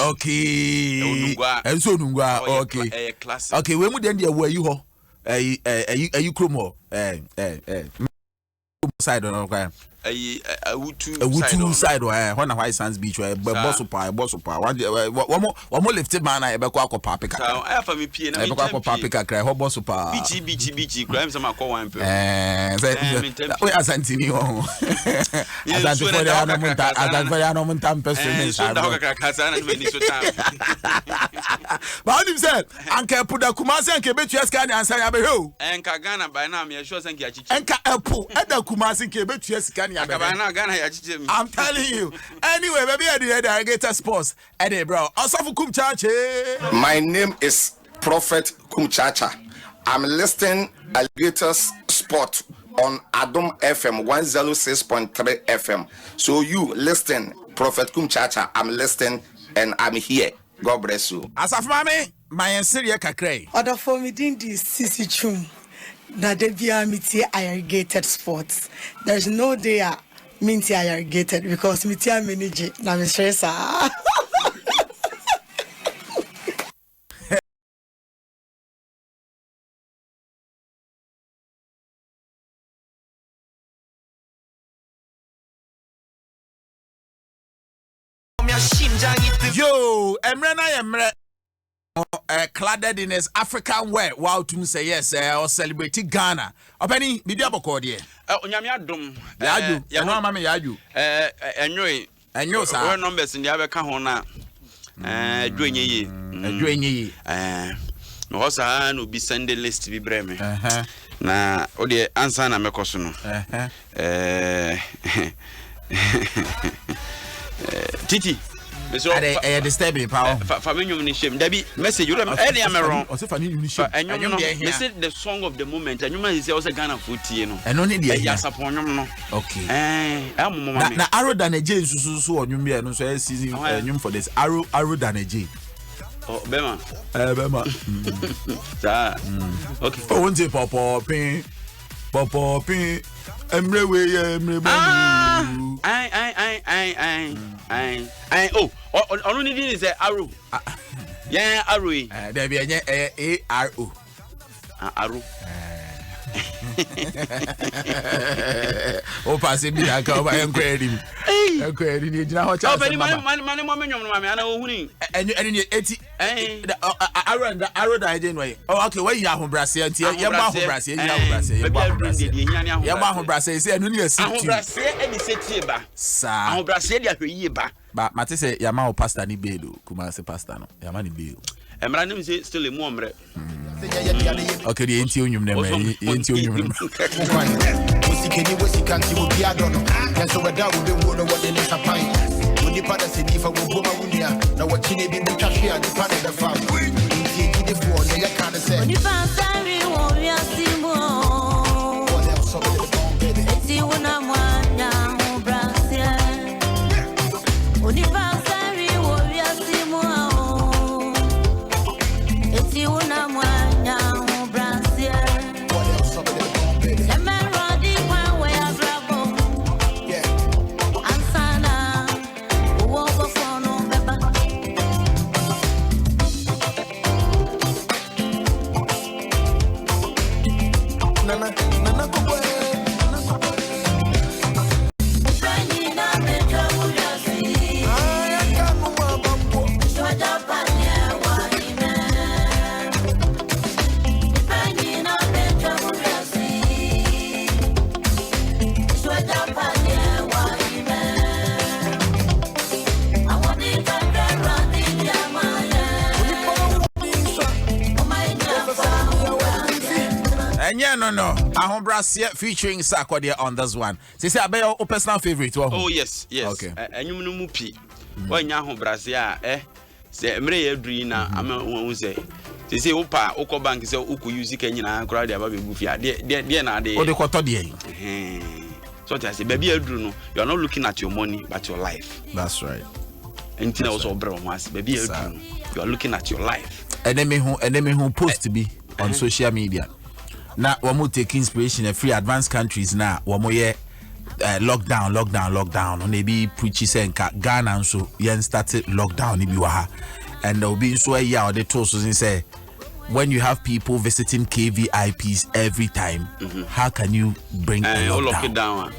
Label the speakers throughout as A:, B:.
A: Okay. And so nungwa. Okay. Okay, we mu den dey where you ho. You kromo. Side on okay. Awutu side when White Sands Beach where boss pa one more lifted man I be kwa papika.
B: I for me pie na
A: me kwa papika cry ho boss pa.
B: Beach crime some call one pe.
A: We asantini ho. Asanti for the anomunta, asanti for the anomunta person.
B: So da ka kasa na me so time.
A: But him say anka puda Kumasi anka betu scan answer ya be ho.
B: Enka Ghana by now me sure say achichi.
A: Enka epo eda Kumasi anka betu scan ya be. I'm telling you. Anyway, maybe I did Alligator Sports. Eddie, bro. Osofu Kumchache.
C: My name is Prophet Kumchacha. I'm listening Alligator Sport on Adom FM 106.3 FM. So you listen, Prophet Kumchacha. I'm listening and I'm here. God bless you.
A: Asaf Mami, my Syria Kakray.
D: Other for me, Dindi Sisi Chum. Na debia miti irrigated sports. There's no day minti irrigated because miti manage na me stress.
A: Yo, Emre. Cladded in his African wear, wow, to say yes, or celebrating Ghana. Openi, be the abocor, dear.
B: Onyami Adom,
A: Yadu, Yano, Mammy Yadu.
B: Anyway,
A: and yours are
B: numbers in the other Kahona. Doing ye, was a hand will be sending list to be Bremen. Na, or the answer na Mecosono. Titi.
A: I disturbing power.
B: Family shame. Debbie, message you any am wrong.
A: Also, funny you shame.
B: And you know, this is the song of the moment. And you must say also Ghana food, you know.
A: And only the
B: yes upon you.
A: Okay. I'm na arrow than a J. So on you me and so season you for this arrow than a J.
B: Oh, Bema.
A: Bema.
B: Okay.
A: For one day, Papa Pin. Emre we Emre.
B: Oh, need is a arrow. Yeah, arrow.
A: There be a arrow.
B: Arrow.
A: Oh, pass it. I come by and credit him. I'm credit you. Now, what?
B: Money, I know who.
A: And 80 arrow that I didn't way. Oh, okay. Where you are from Brazil? You're back from Brazil. You're back from Brazil. You're back from Brazil. Say, I don't need a city.
B: Brazil, any city, ba.
A: Sa.
B: Brazil, you're ba.
A: But Mate say, Yama pasta ni bedo. Kumasi pasta no. Yamani bedo.
B: And my name is still a mombre.
A: Okay, the Intionium name. Intionium.
E: Was can't you be a donor? That's over there with the water what the next pine. When the father said if I will go out, now what you need to cash here, the father the farm. The four, they can't say. When you found Sammy, won't you see more? What else? It's you when I'm one down, Brazil. When you found Sammy, won't you see more? It's you when I'm one down, Brazil. What else? The man running one way of trouble. Yeah. And Sana, who over for no member. Nana, go away.
A: No. Ahom Brazil featuring Sakwadia on this one. Say I be your personal favorite.
B: Oh yes.
A: Okay.
B: And you know mupi. When Ahom Brazil, say Emre Edri na ama say. Say opa oko bank say uku use Kenya na crowd dey aba be bufia. Dey na dey.
A: O dey kwato dey.
B: So I say baby Edri no, you are not looking at your money but your life.
A: That's right.
B: Anything also bro mas baby Edri no, you are looking at your life.
A: Enemy who post to be on social media. Now, we take inspiration in free advanced countries now. We lockdown on be preachy saying Ghana and so yen started lockdown ibiwaha and there will be so a year the toast say when you have people visiting KVIPs every time how can you bring
B: lock it down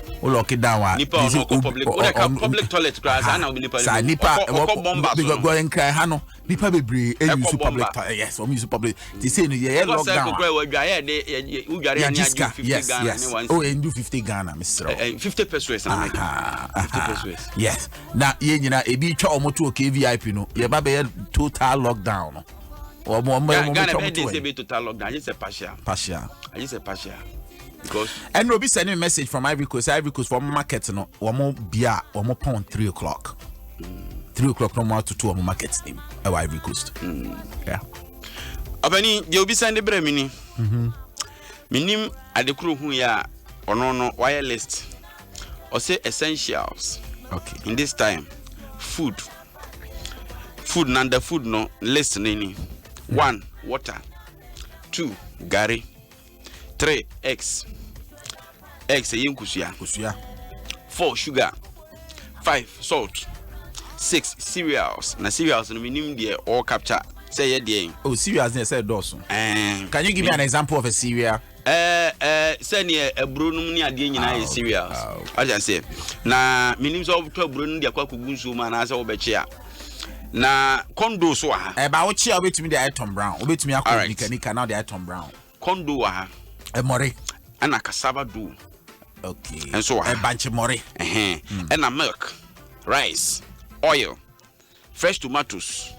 B: nipa public toilet class and
A: nipa go and cry hano nipa bebre use public yes we use public they say no yeah lockdown yes oh and do 50 Ghana Mr.
B: 50 pesos na make 50 pesos
A: yes na ye nyina e bi twa omoto KVIP no ye ba be total lockdown no
B: Ghana be total lockdown I just say partial because
A: and we'll be sending a message from Ivory Coast from market no omo bia omo pound 3 o'clock 3 o'clock no more to 2 omo market team Ivory Coast yeah
B: abani they will be sending bre mini minim adekuru hu ya ono no wireless or say essentials
A: okay
B: in this time food and the food no list nini 1 water 2 gari 3 eggs kusua 4 sugar 5 salt 6 cereals na cereals no minimum dey all capture say there
A: oh cereals dey say doso can you give me an example of a cereal
B: say near ebro no ni ade nyina ye cereals I just say na minimum so to ebro no dey akwa nsu ma na say wo be chia na condo so ha
A: ba wo chia obetumi dey Tom Brown obetumi akọ nika now dey Tom Brown
B: condo ha
A: more
B: and a cassava do
A: okay
B: and so
A: a bunch of more
B: and a milk rice oil fresh tomatoes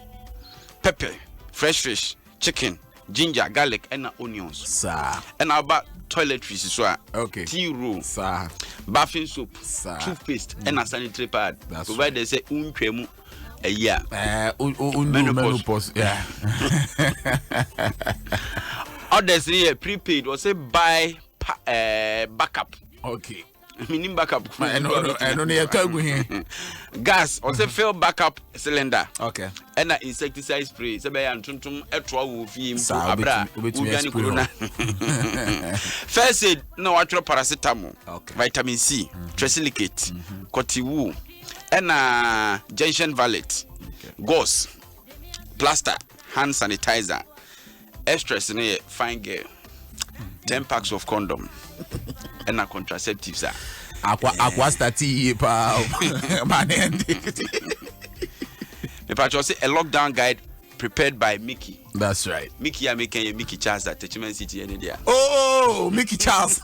B: pepper fresh fish chicken ginger garlic and onions
A: sir
B: and about toiletries so
A: okay
B: tea roll
A: sir
B: bathing soap
A: sir
B: toothpaste and a sanitary pad
A: provided
B: they say untwemu a year
A: menopause yeah
B: others here prepaid or say buy backup
A: okay
B: meaning backup
A: I don't know
B: gas or say fill backup cylinder
A: okay
B: and an insecticide spray say by antuntum etwa wo fie mpo abra ugani corona first aid no watro paracetamol
A: okay
B: vitamin C tresilicate cotiwu and junction valet gauze plaster hand sanitizer extras in a fine girl 10 packs of condom and a contraceptives
A: aqua stati pa manende
B: the patch say a lockdown guide prepared by Mickey.
A: That's right.
B: Mickey are making Mickey Charles at Techman City any day.
A: Oh, Mickey Charles.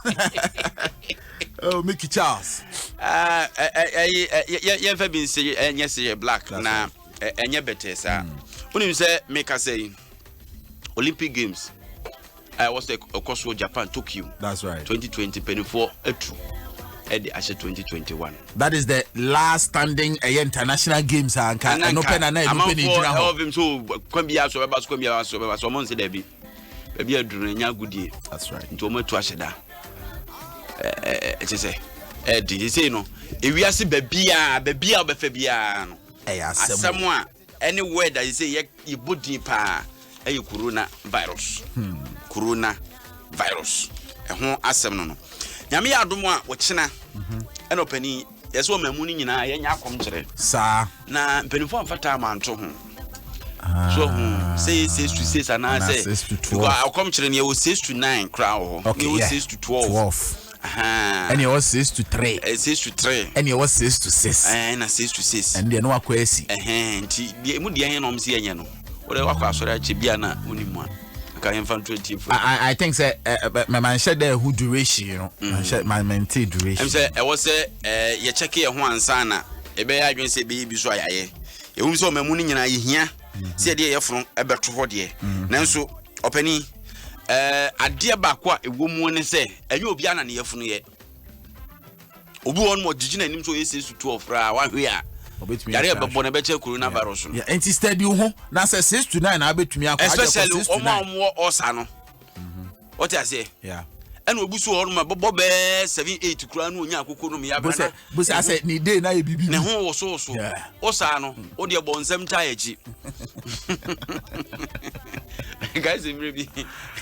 A: Oh, Mickey Charles.
B: You ever been say yes black na enya better sir. When you say make us say Olympic Games was across Japan Tokyo.
A: That's right.
B: 2020 24 etu Eddie Ashe 2021.
A: That is the last standing international games and no pen and no pen in
B: him so kwambia so ba so mon se da bi aduru nya gudie.
A: That's right.
B: Nto mo to asheda say Eddie say no ewiase babia obefa bia no asem a anywhere that you say you body pa corona virus ho asem no nyame ya adom a wo kyena eno pani yeso mamu ni nyina ye nya akom kyere
A: sa
B: na mpanifo amfata amanto ho so say 6 to 6 ana say akom kyere ne ye 6 to 9 kra ho
A: ne
B: 6 to 12
A: and you was 6 to 3
B: 6 to 3
A: and you was 6 to 6
B: and 6 to 6
A: and they no akwesi
B: nti mu de hen no mse yenye no ore wakwa asore achi bia na onimu
A: I think say my man said there who duration you know my mental duration
B: I'm say I was say ye check ye ho ansa na e be ya adwen say be bi so ayaye e wum so mamu ni nyina ye hia se de ye fron e beto ho de nanso opani ade ba kwa ewomu ne se enye obi ana ne ye funu ye obi won mo gigi na nim so ye 6 to 12 ra wa hwe a yare bebo na beche corona virus no
A: yeah anti study ho na say 6 to 9 na betumi akwa
B: especially omo osa no what I say
A: yeah
B: and obusu or my bob 7-8 crown when Yakuku no me
A: but I said ni day na bibi
B: ne ho wo so osano o de bon sem tayeji guys maybe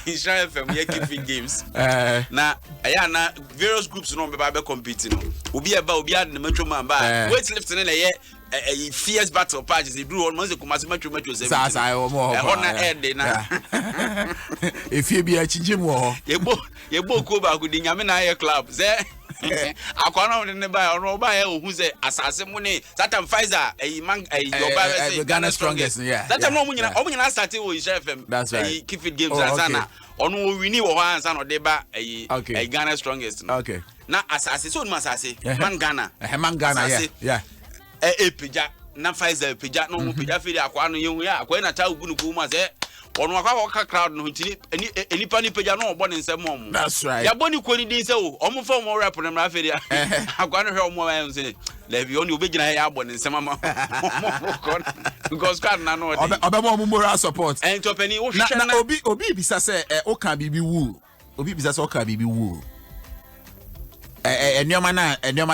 B: Israel FM here keeping games na aya na various groups no be ba compete no obi eba obi ad na matwo man ba weight lifting na ye a fierce battle patches they do almost a commercial match say
A: sa o mo
B: na end na
A: if you be a chijimo
B: ye bo ko ba ku di nyame na ye club say akwana won ne ba ono ba ye ohu say asase mu ne Satam Pfizer yoba
A: Ghana strongest
B: that no mu nyina start wo Israel FM keep it games asana ono wo wini wo ansa no de ba Ghana strongest
A: okay
B: na asase so no asase man Ghana
A: yeah
B: Pija na Pfizer pija no pija firi akwa no yehu ya akwa na ta ugu nuku mu ase ono akwa crowd no ntini enipa ni pija no obo ne nsem om
A: that's right
B: ya boni ko ni din se o omo fa omo rap no mra firi akwa no hwe omo ya nse lebi oni obegina ya abo ne nsem ama because card na no
A: obe mo moral support
B: en topeni wo hwe
A: na obi bisa se o kan bibi wu obi bisa se o kan bibi wu enioma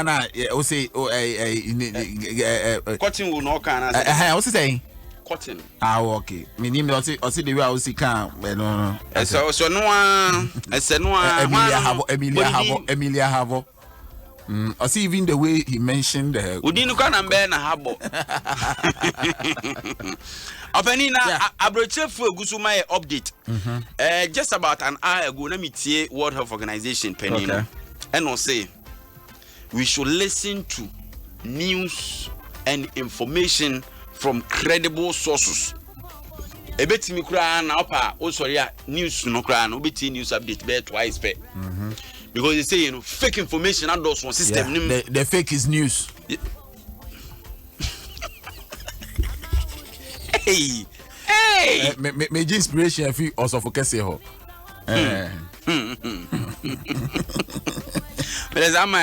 A: na o say
B: cotton will not can as
A: o say
B: cotton
A: okay me nim o say the way o say can no
B: so no
A: Emilia Havo I see even the way he mentioned
B: Udinu kan ambe na habo Openina abrochefu egusu my update just about an hour ago na metie World Health Organization penino and will say we should listen to news and information from credible sources. Ebetimi kura na opa o sorry news no kura na obeti news update be twice pe. Because they say fake information and those one system
A: the fake is news.
B: Hey
A: me inspiration fi also focus here.
B: But as I am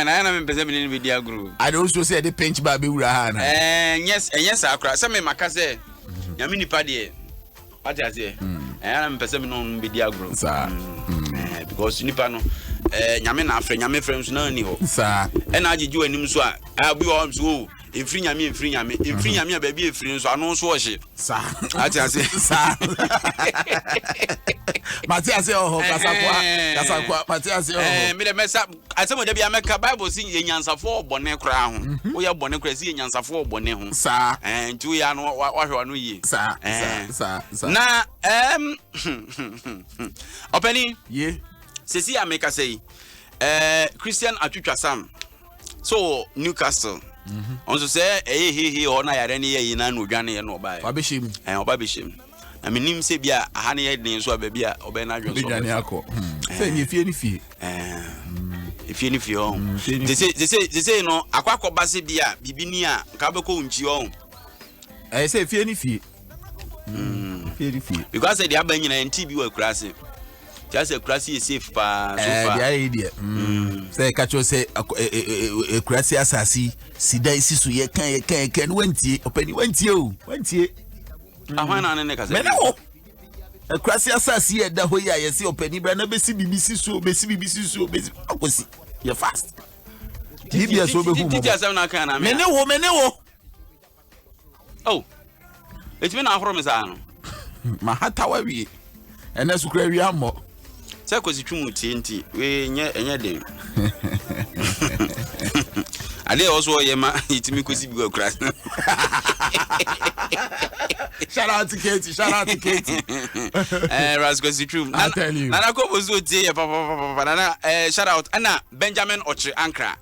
B: in media group.
A: I also say the pinch baby ura na.
B: Yes, akra. Some me makase. Nyame nipa de. What I say? I am person no media group.
A: Sir.
B: Because nipa no nyame na afre nyame friends na ni ho.
A: Sir.
B: E na ajeju anim so a abi o so Infri nyame baby efri nso ano so ohye
A: sa
B: ati ase
A: sa Matias oh kasakwa Matias oh
B: me de mesa asemo de bia meka Bible si yenyansafo obone kra ho wo ye bone kra si yenyansafo obone ho
A: sa
B: ntu ya no wahwe no yi
A: sa
B: na openi
A: ye
B: sesi ameka sei Christian atwitwa sam so Newcastle onso say he ona yare ne ye na no dwane ye no oba
A: obeshim
B: obabeshim na menim se bia aha ne ye den so abia bia oba na adwo so
A: dwane akọ say ye fie ni fie
B: efie ni fie o they say no akwakọ base bia bibini a ka be ko unchi o
A: say fie ni fie fie ni fie
B: because they aba nyina nti bi wa kurase just a kurase is safe pa so far
A: dia idea say ka cho say kurase asasi sidai sisu ye kan wantie opani wantie
B: ahwana ne kaza
A: me no kurase asasi ye da hoya ye say opani bra na besi bibisi so akosi ye fast bibia so be hu mo
B: titi asem na kan na
A: me ne wo
B: oh etimi na ahoro me sa no
A: ma hata wa wie ena su kra wie ammo
B: say kosi twumu tienti we enye den ale also ye ma itimi kosi bi go crash
A: shout out to Katie
B: Rascosi true
A: I tell you
B: nana ko bozo tie papa nana shout out ana Benjamin Ochre Ankara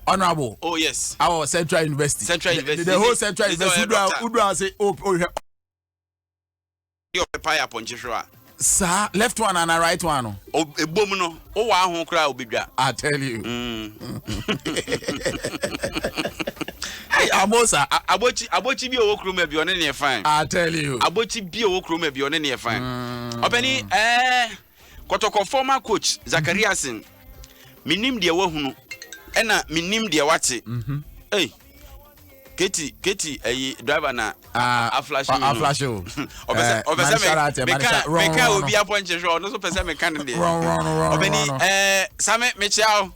A: honorable
B: oh yes
A: our Central University the whole Central University Udra say oh
B: your papaya ponchishwa
A: sir left one and a right one
B: oh ebom no o wa ho kra obedwa
A: I tell you hey amosa abochi bi owo krom bi one ne fine I tell you
B: abochi bi owo krom bi one ne fine openi kotoko former coach Zachariasen minim de wahunu ena minim de wate hey Keti driver na
A: flash o
B: meka obi aponche hwe no so pese meka ne de obeni same mechiao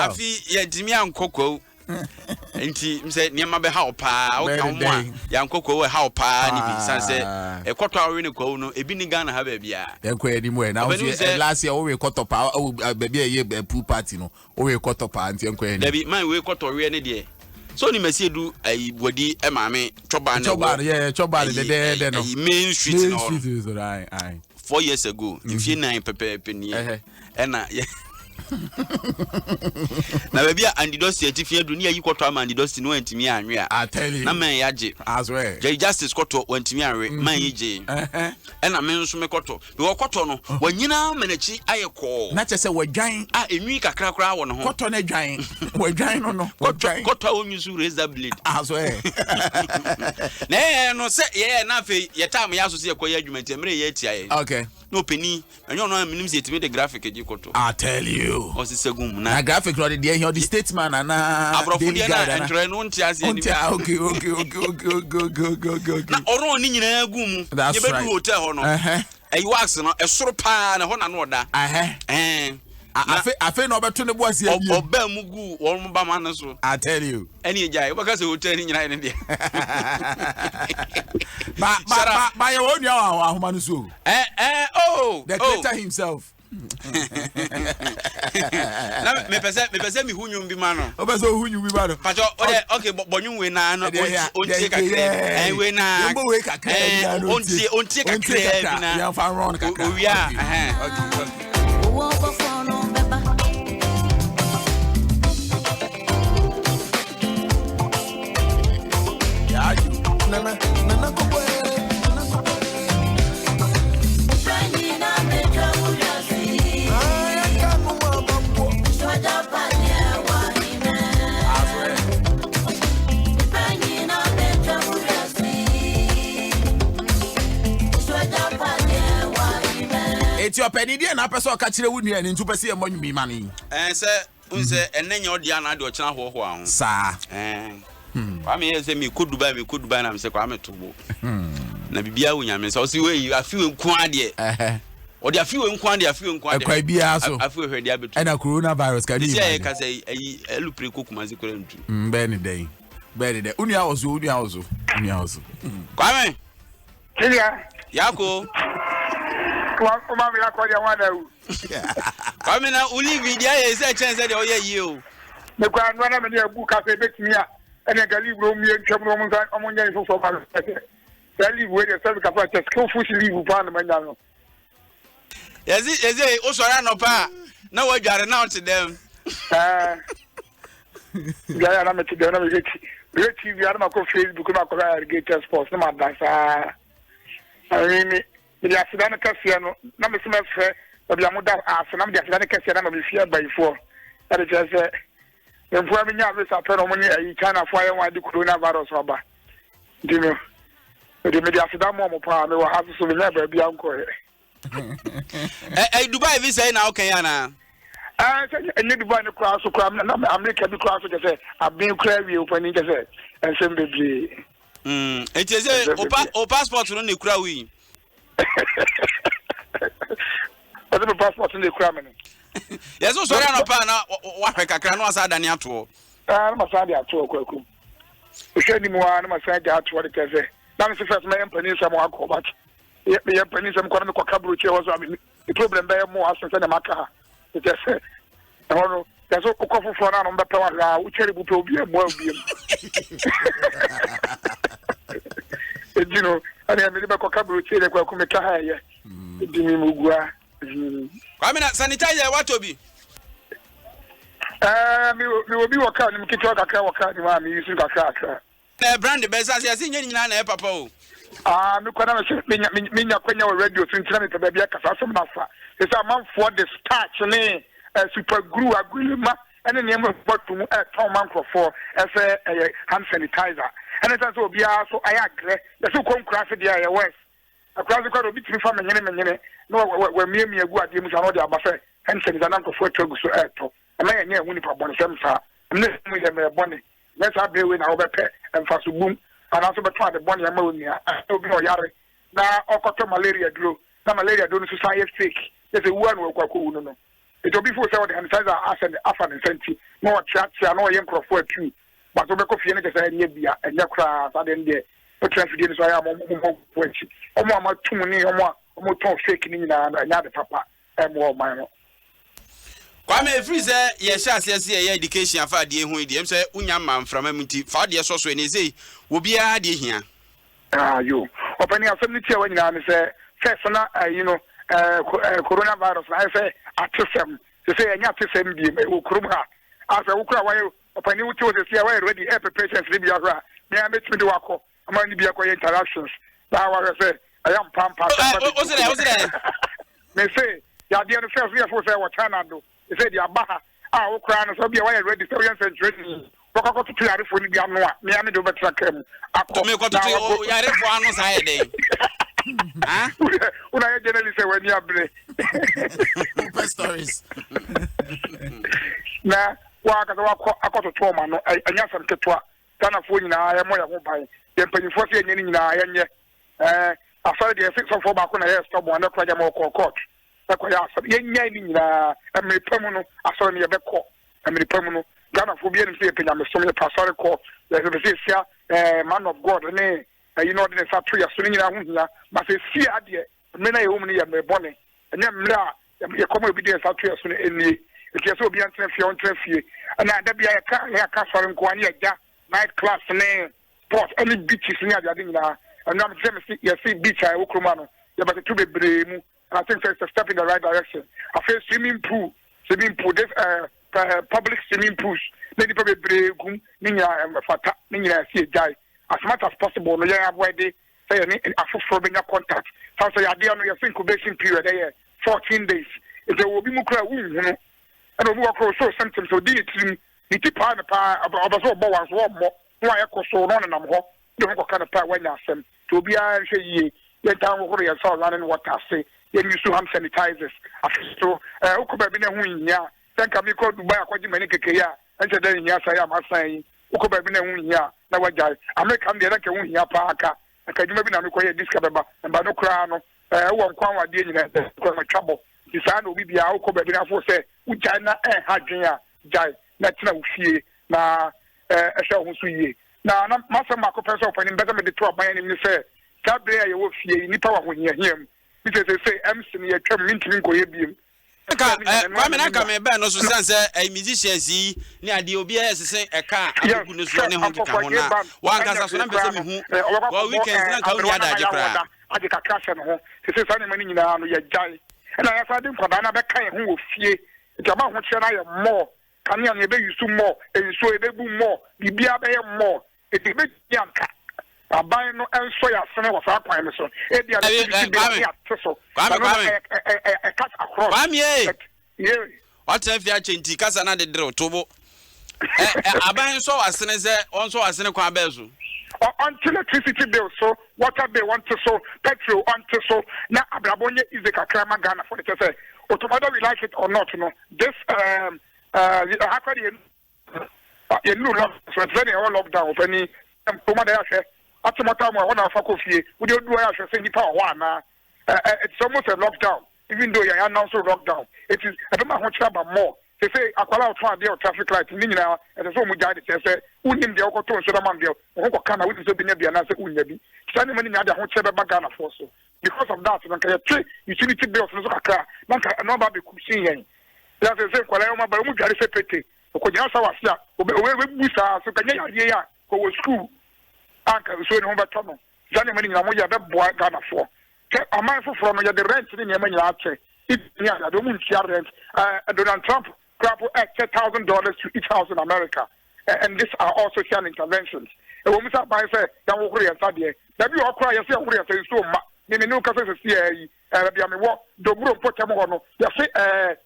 B: afi ye dimi ankokwo enti mse niam be ha opa o kan mo a ya nkokwo we ha opa ni bi sanse ekoto awe ne kwa no ebi ni Ghana ha ba bia
A: enko edi mo na wo last year we koto pa baby ye pool party no we koto pa enti enko edi
B: debi man we koto we ne de so ni mesi edu wodi e maame choba
A: de no
B: main street no
A: right
B: 4 years ago if you 9 pepe ni na baby andidosi atifi edu ni ayikoto ama andidosi no antimi anwe
A: I tell you
B: na man yaje
A: as well
B: jay justice koto antimi anwe man yeje na men nso me koto be koto no wanyina manachi ayeko
A: na chese wadwan
B: enwi kakra kra wo no ho
A: koto na dwan wadwan no
B: koto onyusu razor blade
A: as well
B: na no se ye na fe ye tam ya so se yekoya adwumati emre ye tia ye
A: okay
B: no penny enyo no minim se etimi de graphic eji koto
A: I tell you
B: osisegum
A: na graphic no dey here the statesman na
B: abrofo dey na entre no ntiase ni
A: okay
B: na oro ni nyina gum ye bedu hotel ho no eyi wax no esoro pa na ho na no oda
A: afe no beto ne boase abi
B: oba mugu won ba ma no so
A: I tell you
B: eni ejai we ka se hotel ni nyina ne de
A: ba ye wonu ahoma no so the creator himself
B: na me pese mi hunyum bi ma no
A: obeso hunyum bi ma no
B: pacho okay bonyum we na no ontie kakra we na
A: yembo we kakra
B: ontie kakra bi na
A: ya fa run kakra
B: owia
A: okay
E: Nana Kobo.
A: Your penny dear na person catch the wood and into person money money.
B: Say unse enenye odia na de ochina ho ho ahun.
A: Sa.
B: Kwa me say me could Dubai na me say kwa me tobo. Na bibia wunyame say o si we afiwe nku ade. Odi afiwe nku ade
A: Kwa bia so.
B: Afiwe hwede abetu.
A: And a coronavirus can you.
B: Say ka say elupre kokumazi kora ntu.
A: Beni day. Unia ozo.
B: Kwa me.
F: Kilia.
B: Yako.
F: Kuma bila kwa dia wana u.
B: Kwa me na uli video ye say chance de oye yi o.
F: Me kwa nwana me de bu ka se betimia. Ene ga libro mi ntwam no mo ngan omonya so so ba. Ya libro we de se ka fa skill full libro pa na manya no.
B: Yezi o sora no pa na wadware na ot dem.
F: Ya na me ti de na me ti vi ara ma ko Facebook ma ko Alligator Sports na ma dansa. Ani the accident Cassiano, number some fair, but the Amuda Asanam, the accident Cassiano, be feared by 4. That is just when forming out this apparently a kind of fire why the coronavirus rubber. Do you know? The media accident more palm will have to never be uncle.
B: Dubai visa now, Kayana.
F: I need to buy the cross of crime, and I'm making the cross to say, I've been clearly opening the set and simply.
B: It is a passport on the crowd.
F: What the passport in the crime?
B: Yes, so sorry, no pana. What I can was I done to.
F: I'm a Sunday at 2 o'clock. We said him one, my side out what it is. Now, it's the first man, penny, some more combat. Yet, the penny, some kind of cabaret was the problem by more as than a maca. It just said, oh, there's a coffee for an on the power, which will be a more beam. You know, and I mean, about cabaret, they will come to higher. Dimugua.
B: I mean, sanitizer, what to be?
F: We will be working on the kitchen. I mean, using a cracker.
B: Brand the best as I seen in Papa.
F: No, when you're radio to internet, baby, I can some massa. It's a month for the starch, and super glue, a grima, and the name of what to Tom for as a hand sanitizer. And it's also be also I agree. The so called craft the West. Across the crowd of between farm and no, where me a good idea, which I know the Abbasse, and sends an uncle for Togo so airto. A man near Winnipeg, Bonnie Samsa, and this with a bonnet. let's have the way now better and fast boom and also between the bonny ammonia obi no yare na okoto malaria duro na malaria do no society fake there's a one we kwako no it will be for say the sanitizer ascend afa ne senti no chat no yen crofo atu but we be fie ne say ne bia enya kra sa den de o transfer so ya mo pochi omo amatum ni omo ton fake ni na nya de papa mo man no
B: Kwame freeze ye sha ase ye education afa de hu de em say unya man frama muti fa de so ne sei obi a de hia
F: yo opani asem ni tie wanyina ne say first na coronavirus na say atesem say enya atesem bi e okrum ha asa wukura wayo opani wuti wo say why ready help patients bi akra me am betimi de wako ama ni bi akoye interactions na wa say I am pampa
B: o say
F: me say ya de no first we for say what Canada he said ya baha o kra no so bia why ready so yan say ready wako to yare fo ni bia no a me am de betra kam
B: akọ me ko to yare fo anu sa he dey ah
F: una ya journalist say when you able
A: stories
F: na wa ka akoto to ma no anya sam ketwa kana fo nyina ya mo ya ho ban ye mpanyifo se enye nyina ya nye afare de fix for ba ko na ya stop one kwa jama ko court ko ya asọ ye nya ni nyina emepam no asọ ne ye beko emepam no Ghana for being say penya me so me pastor ko there is sia man of God ne you know the satu ya so nyina hu hia but say see ade me na ye wo me ye me bone enya mra ye komo bi de satu ya so ne eni eti so obi antre fie on tre fie na da bia ya ka sori nko ani ya night class ne sport any beaches ni ade nyina and I'm saying you see beach I wo kroma no ye ba to bebre mu. I think it's a step in the right direction. I feel swimming pool, this public swimming pools. Many people break, fata, see guy. As much as possible, no have where they say for being contact. So you are there your incubation period there, 14 days. If there will be more and we walk so symptoms so did the tip on the pie about so bows more. Why I so on and I'm hot. You don't kind of pie when you send to be a ye. Let down over your soul and what I say. You use hand sanitizers. So, Ukuba been a win ya. Thank you, called Dubai, according to Manikaya, and then yes, I am saying, Ukuba been a win ya. Now, what guy, I make come the other win ya parka. I can maybe not require discover, and by no crown, one quama dealing because of trouble. The son will be our Ukuba been a for say, Ujana and Hajia, Jai, that's no fear. Now, a show who see. Now, Master Marco Peso opening better with the 12 by any say, Tabia, you will fear any power when you hear him. Because they say MC ni atwa mintin ko yebiem
B: kwame na ka me be no so sense a musicians yi ni ade obi esese eka abugu no so ne ho dika ho na wan kasa so na pese me hu wa weekends na ka uni ada je kra
F: ade ka crash no ho se sa ne mani nyina no ya jai na ya sa de nkwada na be kan ho ofie jama ho kye na ye mo kan ya ne be yusu mo enso e be bu mo bibia be ye mo e be yanka abai no enso ya sene wa fa kwan so e bia na bi ya tso
B: kwame
F: cut across
B: kwame
F: yeah
B: what if ya chenti kasa na de dre tobo abai so wa sene se on so wa sene kwa bezo
F: until electricity bill so water bill want to so petrol want to so na abrabonye is the kakrama Ghana for the say automatically we like it or not no this how can you know so it's very all lockdown of any tomorrow there atomata mo ho na fa kofie we dey do ya hwese nipa ho ana it's almost a lockdown even though you announce a lockdown it is I don't know how to more they say akwala outfront there traffic light ni nyina e so mu jade say unim de okoto so man de ho ko kana we so bi na bia na say unya bi sani mani nya de ho chebe ba Ghana for so because of that na ka three utility bills so kakra na ka no ba be kusin yen there say kwala yo ma ba mu jare sepete ko nya sa wasia we busa so kanya ya ko school anka so ne ho beto no zane mani nyina mo ya be boa Ghana for ke aman foforo no ya the rent ni nyama nyina ache ni ya do mun chia rent Donald Trump crap $1,000 to each house in America and these are all social interventions e wo musa ban say ya wo kure ya sade da bi okura ya say kure ya say so ma ni no ka say say bia me wo do buro potem ho no ya say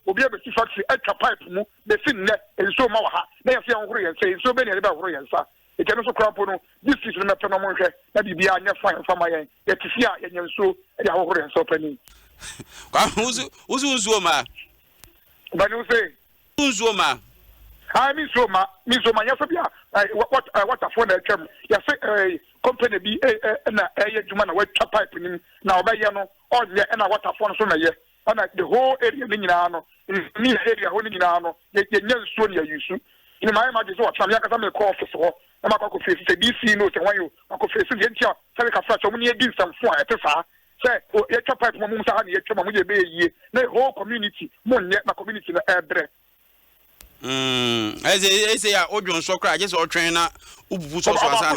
F: obi e be si factory pipe mu be sin ne e so ma wa ha na ya say kure ya say so be ne be kure ya sa e ke no so crap no this is no meto no mo hwe na bibia anya fine fama yen ya tifia ya nyenso e ya kure ya so pani
B: kwa uzu ma
F: ba no say
B: uzu ma
F: I mean so ma yes what a phone term. Yes company be na juma na wet pipe nim na obeye no all ye na what a phone so na ye. And the whole area ni nyina no ni area ho ni nyina no ye nyansuo ne ayusu. In my imagine so what ya kasa me call office ho. Na makọ face say DC no say wan you makọ face ye ntia say ka fra so mo ni edi nsamfo a etefa. Say ye pipe mo mu sa ha ne ye twema mo ye be yie. Na whole community mo nye na community na ebre.
B: Say ya odwon so kra just otwen na ububu so asa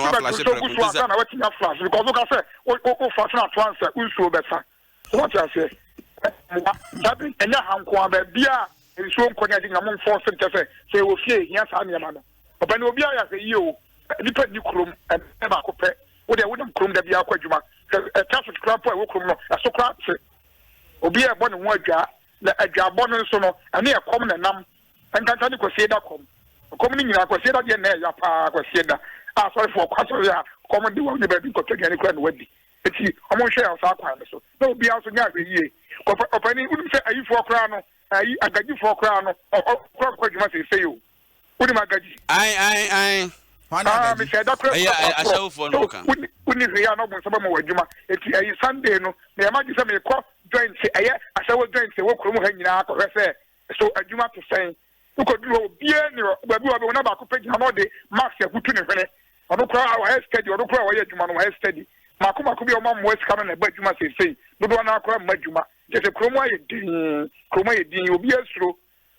B: na flash
F: because look I say o flash na transfer unsuo besa what you say that enya hanko aba bia nsuo nkonya di ngam force say say wo fie hia sa ne ma no oba ne obi aya say yo nipa ni krom e ba ko pe wo de wo dem krom da bia akwadwuma traffic crap wo krom no so kra se obi e bo ne ho adwa na adwa bo no so no ane e kom na nam Enkantani kwasieda kom. Komuni nyina kwasieda de na ya pa kwasieda. Ah sorry for kwaso ya kom di wo ne ba bi ko tege ni kwa no wadi. Eti omo hwe ya sa kwa so. Na obi aso nya ahwe opani unu se ayifo kra no ayi agagifo kra no kra kwa djuma se seyo. Uni magaji.
B: Ai.
F: Ah me se da kra.
B: Ai ashawfo no ka.
F: Uni hwe ya no mo saba mo wadjuma. Eti ayi Sunday no me imagine se me ko join se aye ashawo join se wo kro mo ha nyina akọ se so adjuma to say uko duro bie ni babu wa na ba ko page na de max ya kutu ne hwene ono kra wa steady ono kra wa ye djuma no wa steady mako bi o ma mo esika no na ba djuma sei dodo na akra ma djuma je se kromo aye din obi asuro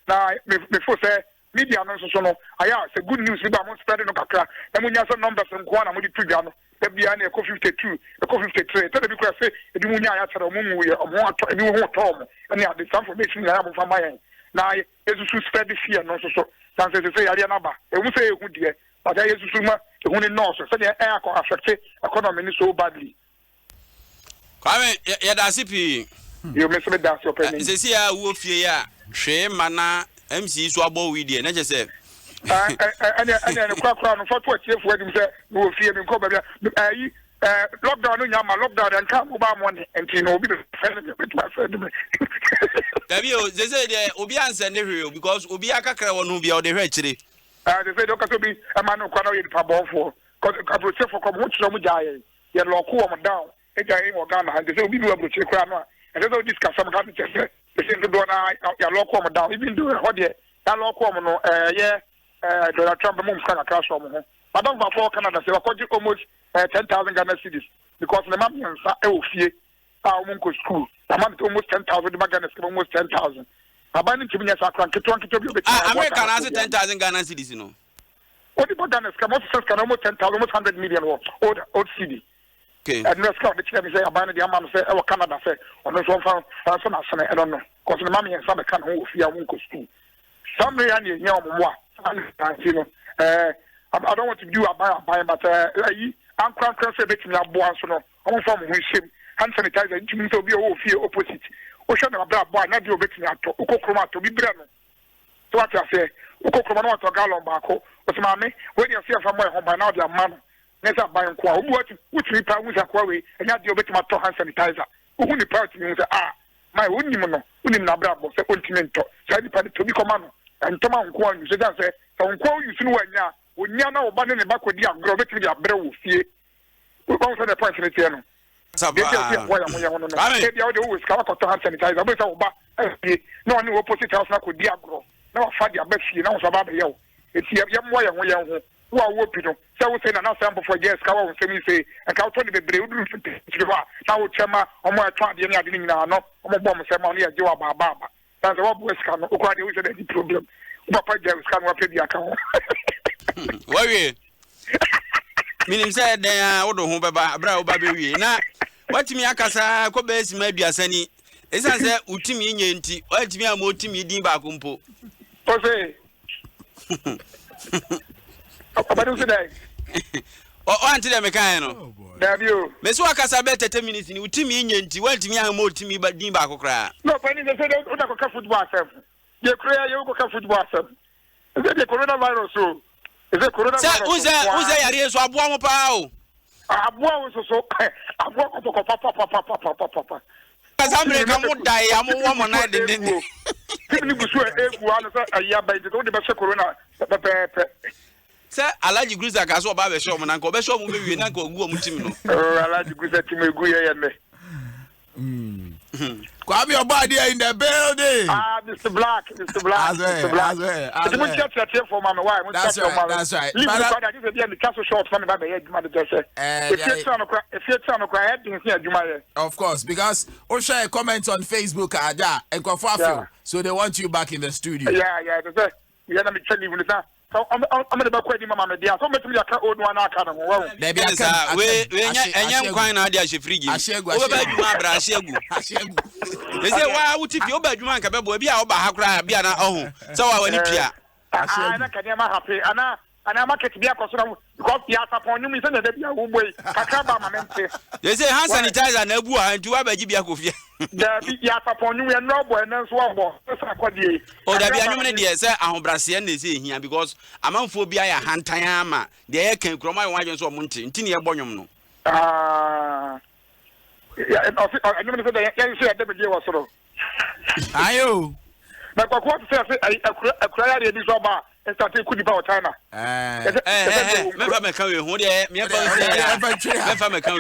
F: na me fo se media no so no aya se good news bi ba mo spread no kakra na mo nya so numbers nko na mo di tudwa no da bia na eko 52 eko 53 tell bi kra se edi mo nya ya tara mo mu ye o mo ato ebi wo to mo na ya the information na ya mo fa mayen na esusu spread fear no so san say yare na ba e hu say ehu de but esusu ma ehu ni nurse say e affect economy ni so badly
B: kwame ya da sipi
F: you miss me that your penny
B: say ya wo fie ya hwe mana MC so abo wi de na je say
F: and kwa no for to chief wedim say wo fie mi ko ba ayi lockdown no nyama lockdown and come ba mo ne enti no obi be friend me
B: Tabio they say the obi answer ne hwe because obi akakra wonu bia o de hwe chire
F: they say doka to be a man kwa no ye pa bon for cause approach for come ho mu jaye ye lock wo down e jaye mo Ghana and they say obi do approach kra no and they don't discuss some kind of say they say do na ya lock wo down even do ho de ya lock wo no Donald Trump mo mka crash wo ho madam for Canada say wakoji almost 10,000 Ghana cedis because the man nsa e ofie a school almost 10,000 Ghana cedis almost 10,000 abani timinya sakran keto bi obeti
B: America na 10,000 Ghana cedis no
F: what the Ghana cedis almost 10,000 almost 100 million old cedi
B: okay
F: and let's go the chemi say abani the man say e Canada say ono so fa so na sene I don't know because the man nsa be kan ho ofie a school some ya ne nya omwa you know I don't want to do a buy but I'm crank say betimi aboa so no omo fa mo ho hiem hand sanitizer ntumi so bi o fie opposite o hwe na bra boa na de obetimi ato ukokroma to bi bre no to what you say ukokroma no to gallon ba ko o ma me when you see fa mo ho ba na de amano nesa ba nko a obu ati utiri pa wusa kwa we enya de obetimi ato hand sanitizer uhu ni part ni say my unim no unim na bra bo say ontimi nto say di pa to bi koma no ntoma nko a you say that say nko you sinu wanya onya na oba ne ba kodi agro betimi de abre wo fie we go for the point ni tie no
B: Saba.
F: Maybe all the always come to hand sanitizer. But no one opposite house na could diagro. Now, Fadia Bessie, now Sababa Yo. It's young way who are whooping. So we say another sample for yes, Cow and Semi say, and Cow Tony be brave. Now, Chema, or more trying the other thing now, no bomb ceremony as you are Baba. That's what West Can, who quite any problem. Papa James can pay the account.
B: Why? Meaning said they are odo ho baba bra obabewie na watimi akasa ko besi ma aduasani esa se utimi nye nti watimi amotimi din ba ko mpo
F: o se abadu se dai
B: o anti dem kan no
F: dabio
B: me so akasa be 30 minutes ni utimi nye nti watimi amotimi ba din ba ko kra
F: no pani se se o da ko ka football asem ye kra ye ko ka football asem se de coronavirus so is it coronavirus?
B: Uze yari so aboa mo pa o.
F: Aboa so aboa ko papa.
B: Asamre ka mo dai amowo mo na de.
F: Kini busu egu anu say ayaba ide to de be corona pepe.
B: Say Alaji Gruza ka so ba be show mo na nko be show mo be wie na nko ogu o mu tim no.
F: Alaji Gruza tim egu ye me.
A: Kwame Obadi in the building.
F: Mr. Black. Mr. Black. That's
A: right. Of course, because Osha comments on Facebook and so they want you back in the studio.
F: Yeah. So I'm going to be quite mama dia. So make me aka old one aka no wo.
B: We enyam kwan na dia hwefrigi. Wo ba adwuma bra ashegu. They say why wuti fi oba adwuma nka bebo bia oba ha kra bia na ohu. So wa wani pia.
F: Ana ka dia ma happy. Ana market bia ko so because ya sapon nyum say na da bia wo boy. Kakra ba ma mente.
B: They say hand sanitizer na abu ha nti wa ba gi bia ko fie.
F: Da ya sapon nyum ya no boy na so wo. So akwadie.
B: O da bia nyum ne de say ahobrase na say hia because amanfo bia ya hantan ama de ye kan kroma wan adwen so mo nti ne ye bonyum no.
F: Yeah, I never said that. You see, I never gave us sort of.
A: Ayo.
F: But what say a cry at this over and started could be power China.
B: Never make a who there, me about never make a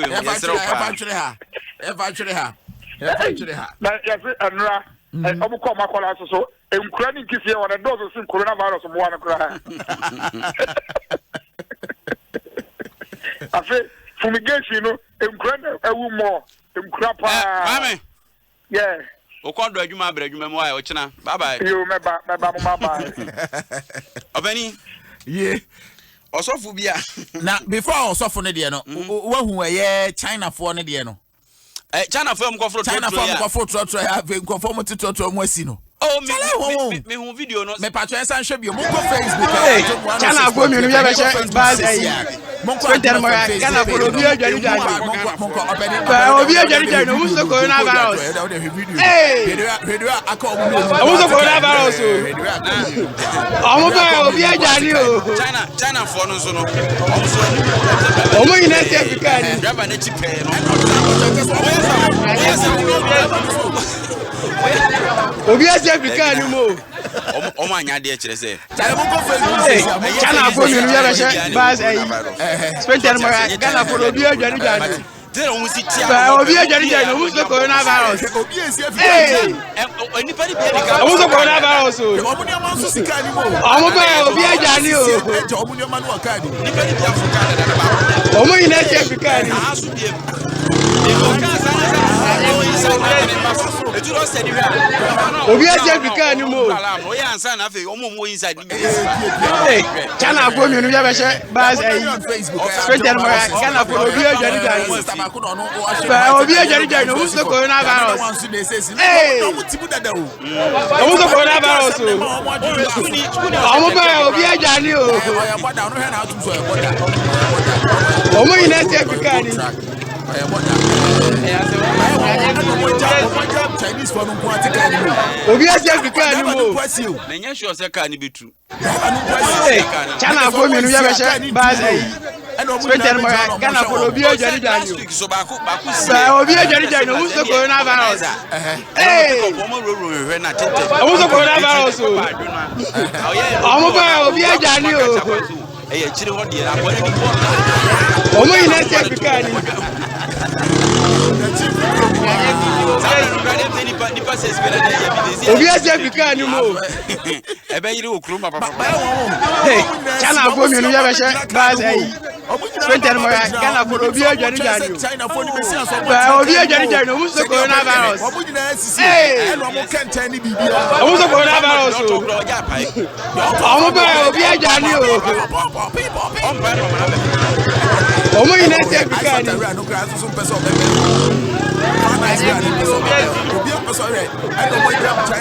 F: Ever and I'm call my call so I'm crying kiss you on a dose of coronavirus of one cry. I say, fumigation, you know, I'm crying a woman more.
B: Mame.
F: Yeah.
B: Okondo adwuma bra adwuma mu ayo china. Bye bye.
F: You me ba bye.
B: Obani.
A: Yeah.
B: Osofu bia.
A: Na before osofu ne de no, wo hu eye China fo ne de no.
B: China fo mkofro
A: trotro ya mkofo mo trotro mo asi no.
B: Oh, me hu video no.
A: Me patro ensan hwe bio mo ko Facebook.
G: China go mi no ya be she bad Twitter mo Ghana follow bi ajari obi ajari no muso coronavirus.
A: Video aka omo
G: muso coronavirus o mo ba obi ajari o
B: China for no so no
G: omo ina se Africa ni
B: driver na chipe no
G: obi Africa ni mo
B: omo anya de kire se
G: China go mi no ya be she bad Twitter mo Ghana follow obi ajari
B: Tell us it.
G: Obi ajari no muso coronavirus.
B: Anybody be
G: muso coronavirus o. Omo ba obi ajari o. Omo ina se Africa ni. Obi Africa ni mo. China go mi no ya be she bas Twitter mo Ghana follow obi ajari obi ajari no muso coronavirus. Muso coronavirus o. Omo ba obi ajari o. Omo ina se Africa ni. Obi Africa ni mo.
B: Na nya sure say ka ni betu.
G: China go mi no ya be she bas Twitter mo Ghana follow obi ajari
B: so ba ku
G: obi ajari no muso coronavirus. Muso coronavirus o. Omo ba obi ajari o.
B: Chire ho de na body
G: omo ina se Africa ni. Obi Africa ni mo.
B: Ebe yiri okroma papa.
G: China go mi no ya be she bas Twitter mo Ghana follow obi ajari obi ajari no muso coronavirus. Muso coronavirus o. Omo ba obi ajari o. Omo ina se Africa ni.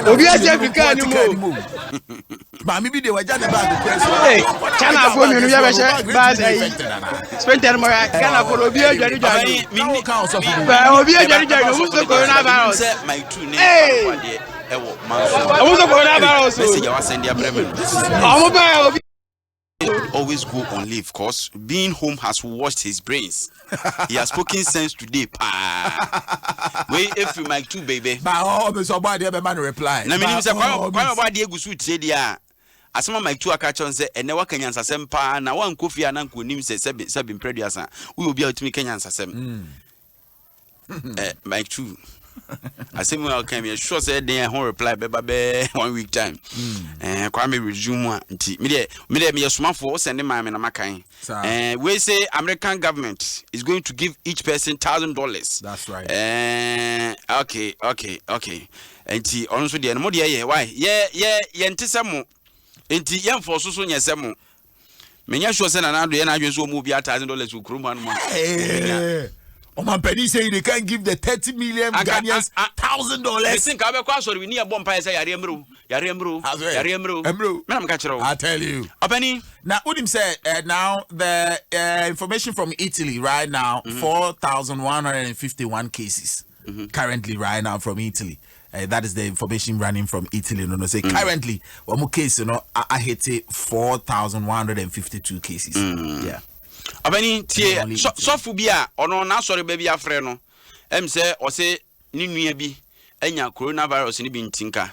G: Obi Africa ni mo.
A: Mami bi de waja ne bag press.
G: China go mi no ya be she bas Twitter mo Ghana follow obi ajari obi ajari no muso coronavirus.
B: My true name
G: muso coronavirus o.
B: Message wa send ya breme.
G: Omo ba obi
B: always go on leave because being home has washed his brains. He has spoken sense today. Wait, if you mic too, baby.
A: But somebody have a man reply.
B: Na me say kwa about the egusu tie dia. Asema mic too aka chon say ene wa Kenyan sasem pa na wan kofi ana nkonim say sebi preduasa. We obi a utimi Kenyan sasem. Mic too. I say me okay me sure say dey hon reply be 1 week time. Kwa me resume nti me me yesomafo send my me na makan. We say American government is going to give each person $1,000.
A: That's right.
B: Okay. Nti onso dey no mo dey why? Ye ntisemo. Nti ye mfo so nyesemo. Menya sure say na na do ye na adwen so mo bi $1,000 ukruma no mo.
A: Oman Penny say they can't give the 30 million Ghanaians $1,000.
B: Listen, we need a bomb pie say Yariemru.
A: I tell you.
B: Penny.
A: Now Udim said now the information from Italy right now 4,151 cases currently right now from Italy. That is the information running from Italy. No, say currently one more case, I hit 4,152 cases. Yeah.
B: Abani tie sofu bia ono na sori ba bia frɛ no say o say ni nua bi anya coronavirus ni bi ntinka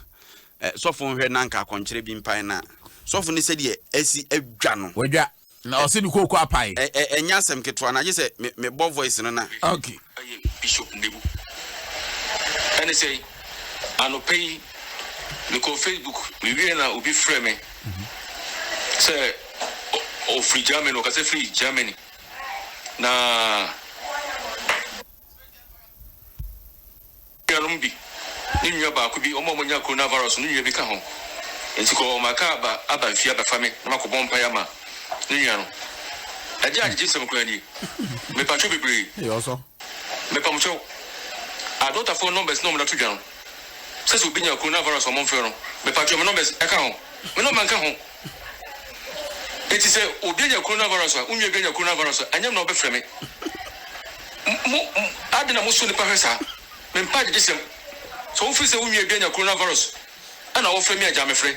B: sofu hwɛ na nka konkyere bi mpan na sofu ni se de asi adwa no
A: wadwa na o se ni kokɔ apai
B: enya asɛm ketwa na je se me bo voice no na
A: okay
H: Bishop Nebu and say anopai me ko Facebook me wie na obi frɛ me say o free Germany o ka say free Germany na yarumbi ni nwa ba ko bi o mo nya coronavirus ni nwa bi ka ho enti ko maka aba fia ba fami na mako bompa ya ma ni nwa no aje aje sem ko ani me pa cho bebre
A: e also
H: me pa mo cho adota phone numbers no mo na to dwan se so bi nya coronavirus o mo mfe no me pa cho me numbers e ka ho me no man ka ho. It is a Obianya coronavirus, Unya coronavirus, and you're not befriending me. I didn't most of the professor. Men party this. So if you say Unya coronavirus, and I offer me a jam free.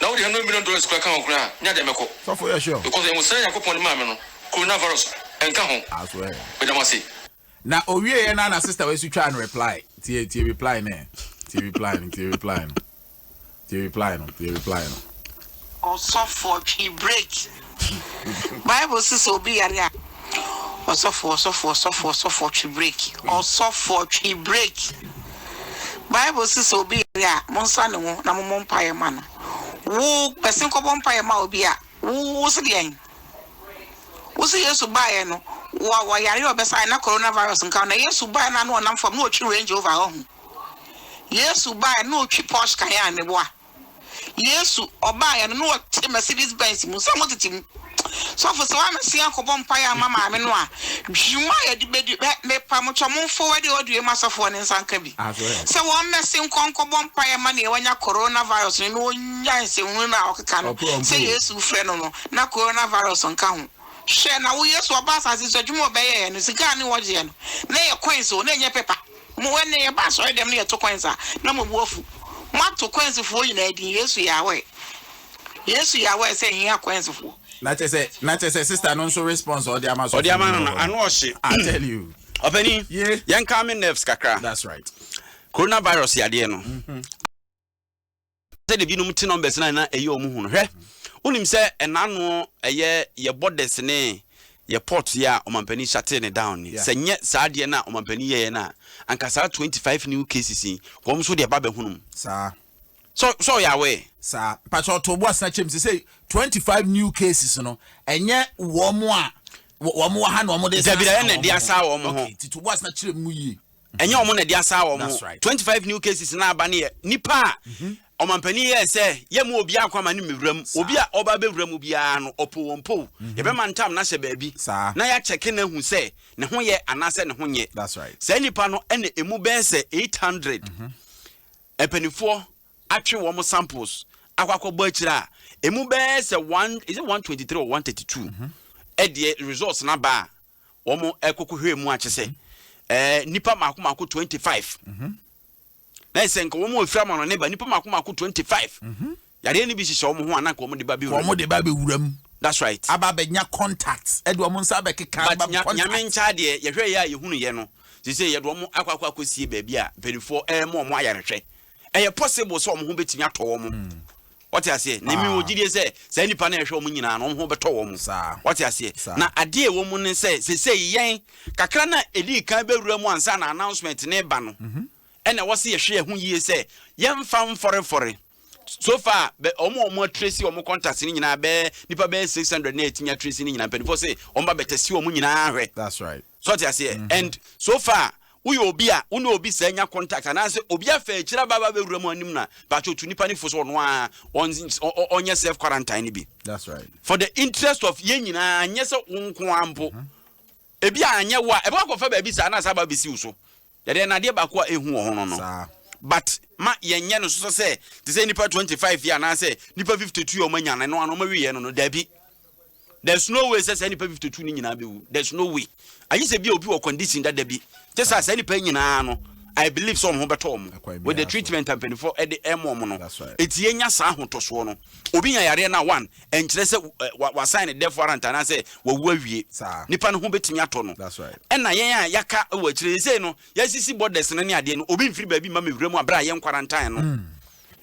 H: Now they have $1 million to crack on ground, Nadamako.
A: So for sure.
H: Because they will say I put on the mamma, coronavirus, and come home.
A: I swear.
H: But I must say.
A: Now, Owie and Anna sister was to try and reply. T reply.
I: Also for tree break. Bible says obi area. Also for tree break. Also for tree break. Bible says obi area. Monsa no na mo mpaye man. Wo person ko mpaye ma obi a. Wo se den. Wo se Yesu bae no. Wa yare obesa na coronavirus nka na Yesu bae na no nam fam no twi range over ho. Yesu bae no twi Porsche kan ya ne boa. Yesu obaya no Mercedes Benz mu so motetim so for so am see akobom paya mama me no a dwima ya de bedi me pa mo chomo forward e odue masafo ne nsanka bi so won mesi nkonkobom paya ma na wanya coronavirus ne no nya nse hu na okeka no say Yesu frɛ no na coronavirus nka ho hwɛ na wo Yesu obasa se so dwuma obeye no sika ne woje no na ye coins o na nye paper mo wene ye ba so dem na ye to coins a na mo buofu Mato Kwanso for you, Yesu Yahweh. Yesu Yahweh say here Kwanso for.
A: Not say sister no so response or the Amazon.
B: Or the Amazon, I know she.
A: I tell you.
B: Openi,
A: yeah.
B: Young coming nerves kakra.
A: That's right.
B: Coronavirus ya de no. Say the binum tin numbers na eyi omu hu no. Hwe. Unim say enano eye ye borders ne ye port ya omampani shut ne down ni. Say nye saa de na omampani ye na. Anka saa 25 new cases in. Wom so de ba be hunum.
A: Sir.
B: So Yahweh.
A: Sir, Pacho to boss na chem say 25 new cases no. Enye wo mo a wo mo ha no mo de.
B: Zabira na de asa wo mo ho.
A: To boss na kire mu yi.
B: Enye wo mo na de asa wo mo. 25 new cases na aba ne nipa omampani ye say ye mu obi akwama ne mewram obi a oba bewram bia no opo wompo ye be man tam na hye baabi na ya check na hu say ne ho ye anase ne ho nye.
A: That's right.
B: Say nipa no ene emu be say 800 epenifo atwe wo mo samples akwakọbọ akira emu be say 123 or 132 the results na ba wo mo ekokohwe mu ache say nipa mako 25 na senka wo mo ofra ma no ne ba nipa mako 25 yare ni bi hihye wo mo ho anaka wo mo de ba bi
A: wo mo de ba be wuram
B: That's right.
A: Aba benya contacts. Edu mo nsa be keka
B: ba nyame ncha de ye hwe ya ye hunu ye no. Ti say ye do mo akwa akosie baabi a perifo mo ayarehwe. Eye possible so mo ho betimi atọ mo. What you say? Na mi ogide say nipa na ehwe mo nyina no ho beto wo mo. What you say? Na ade e wo mo ne say yen kakra na edi kan bewura mu ansa na announcement ne ba no. Ena wo se ye hwe hu yie say yen fam fore. So far be omo tracy omo contact ni nyina be nipa be 600 na etinya tracy ni nyina penfo say omba betesi omo nyina ahwe. That's right. So what you say? And so far uyi obi a unu obi sa nya contact anase obi afa ekira baba be wura mu anim na ba cho nipa ni fo so no a onye self quarantine ni bi. That's right. For the interest of ye nyina anye se nko ampo ebi anye wa e ba ko fa ba bi sa na sa ba bi si uso ye de na de ba ko ehu ho no. But ma yenye no so say to say nipa 25 year na say nipa 52 o manya na no ma wi ye no da bi. There's no way say nipa 52 ni nyina be wu. There's no way. Ayi say bi obi o condition that da bi. Just as any penny no, I believe some who betom with the treatment and 24 at the mono. That's right. It's yenya sahu to swono. Obinya yare na one and say was sign a death warrant and I say, well, we Nipan who betting atono. That's right. And na yaka which say no, yes, see borders and any idea, Obin free baby mammy Remo Brian quarantine.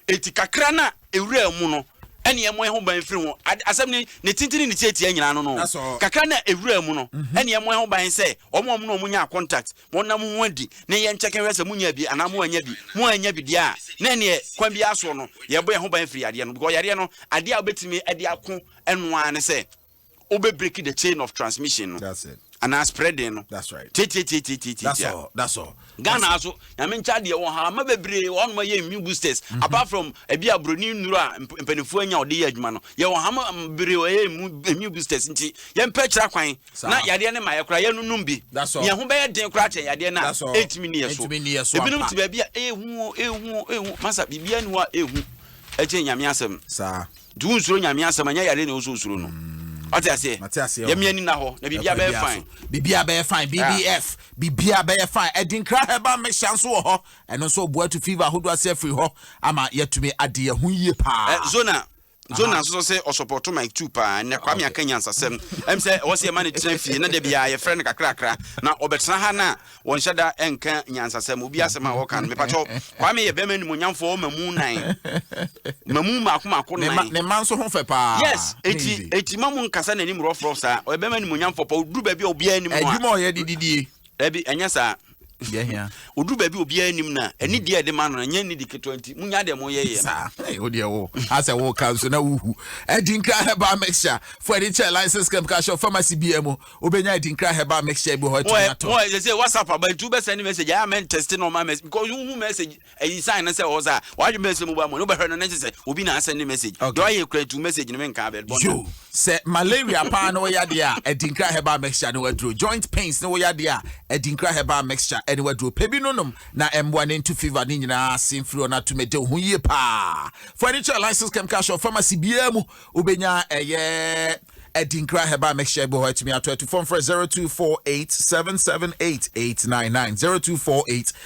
B: Etikakrana a real mono. Any amwe ho ban free ho asem ne tintini ne tietia nyina no no kakra na ewura mu no any amwe ho ban say omo no munya contact mo nam ho adi ne ye ncheke wese munya bi anamo anya bi dia na ne kwan bi aso no ye bo ye ho ban free ade no because yare no ade a obetimi ade ako enwa ne say obe break the chain of transmission no. That's it. And I spreading no. That's right. That's all. Ghana also I mean chade won ha ma bebre won ma ye immune boosters apart from e bia broni nura mpanifo anya ode ye adwuma no ye won ha ma bebre ye immune boosters nti ye mpa kira kwan na yade ne ma ye kura ye nunum bi ye ho be ye den kura che yade na 8 minutes so ebinum ti ba bia ehu masa bibia ni wa ehu eche nyame asem sa du nsuro nyame asem anya yade ne ososuro no. Matias, Yamiani Naho, Bibia Bear Fine, BBF, Bibia Bear Fine, Edinkra Heba make chance ho, and also boy to fever who do I say free ho, ama yet to me a dear who ye pa. Zona so say or support to my two pa and Kwame Kenyan Sasem. Say was your money train na de bia your friend kakra na obetra ha na won shada enka nyansasem obi asema wo kan me pacho Kwame ye bema ni munyamfo mamu nan mamu makoma nan ne man so ho fe pa. Yes eti mamu nkasa na ni mrofro sa o bema ni munyamfo pa oduru ba bia obi anim no adwuma o ye dididie ebi enya sa yeah odu baby obi anim na eni de de man no nya ni dik 20 munya de mo ye sa o de wo asa wo kan so na wuhu Edinkra Heba mixture for the chair license camp cash pharmacy BMO obenya Edinkra Heba mixture bi ho to oh they say WhatsApp about two be send message I mean testing on my message because you message e sign na say o sa why you message mo ba mo no be hear no say obi na send message do I create two message no me kan be bon say malaria pa no ya de a Edinkra Heba mixture no wadro joint pains no ya de a Edinkra Heba mixture anywhere do pebi nonom na M1 into fever ni nyina sinfro na tumede ho yie pa furniture license cam cash of pharmacy biamu obenya eye Edinkra Heba mixture bo hatimi ato to phone for 0248778899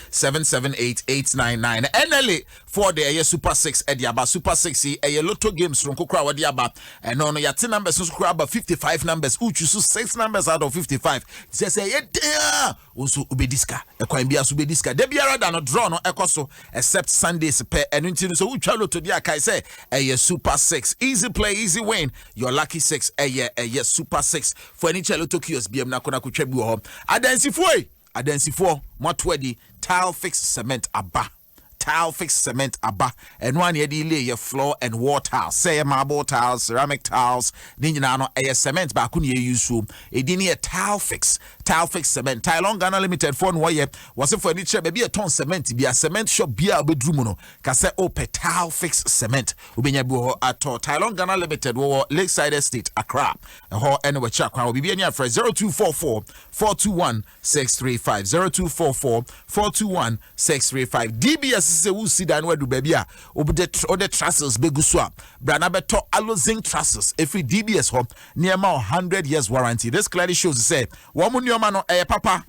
B: 0248778899 NLA for the eye super 6 ediaba super 6 eye lotto games from kokra wadi aba and no yate numbers so kokra aba 55 numbers uchu so 6 numbers out of 55 say yeah also ubediska ekwan bia so ubediska de biara da no draw no ekoso except Sundays per enunti so uchu lotto dia kai say eye super 6 easy play easy win your lucky 6 eye super 6 for any chelo Tokyo's BM na kona kutwa bi ho adansifuo motwedi tile fix cement aba and one yedi lay your floor and wall tiles say marble tiles ceramic tiles ni nyina no cement ba ku ne use e di ne tile fix cement tile on Ghana limited for no ye was for any chair be a ton cement be a cement shop be a bedroom no ka say open tile fix cement ubenya bi ho ato tile on Ghana limited wo Lakeside Estate Accra ho anywhere check kwa obi anya for 0244 421 635 0244 421 635 DBS se wu sida no adu baby a obde trusses beguso a brana beto alozinc trusses every DBS ho near 100 years warranty. This clearly shows say woman nyoma no papa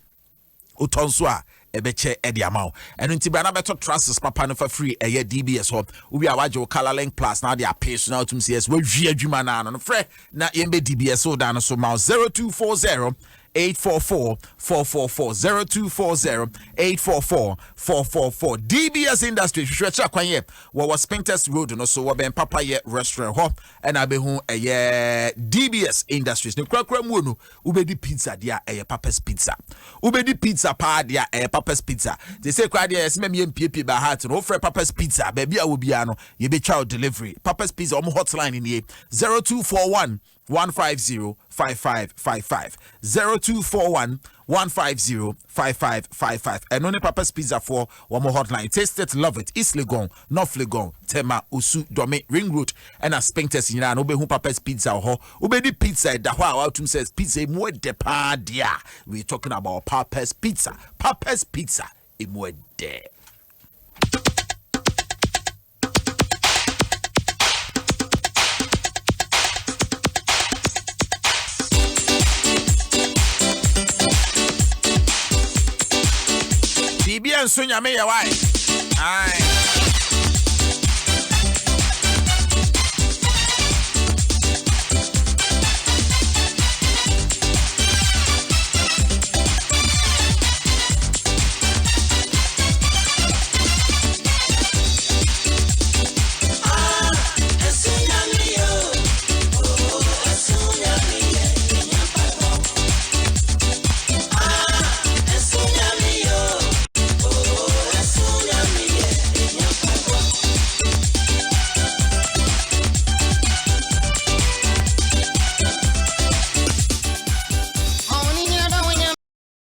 B: utonso a
A: ebeche edi amount eno nti bra na beto transfers papa no for free DBS ho we are wajo color link plus now they are personal to CS we hwie adwuma na no frɛ na yembe DBS so da no so ma 0240 844-444 0240-844-444 DBS Industry hwehwɛ kwanye was Spintex Road no so we papa ye restaurant ho and abehu DBS Industries no krakra mu no ubedi pizza dia papa's pizza ubedi pizza pa dia papa's pizza they say kwa dia esme me mpie ba heart no ofre papa's pizza baby a wo bia no ye be child delivery papa's pizza hotline in here 0241 150-5555 0241-150-5555 and only Papa's Pizza for one more hotline. Taste it, love it. East Legon, North Legon, Tema, Usu, Dome, Ring Road, and a Spintex in an Ube Papa's Pizza ho Ube the pizza da wow out says pizza more de pa dia. We're talking about Papa's Pizza. Papa's Pizza more de. Bibi and Sonya me why? Aye.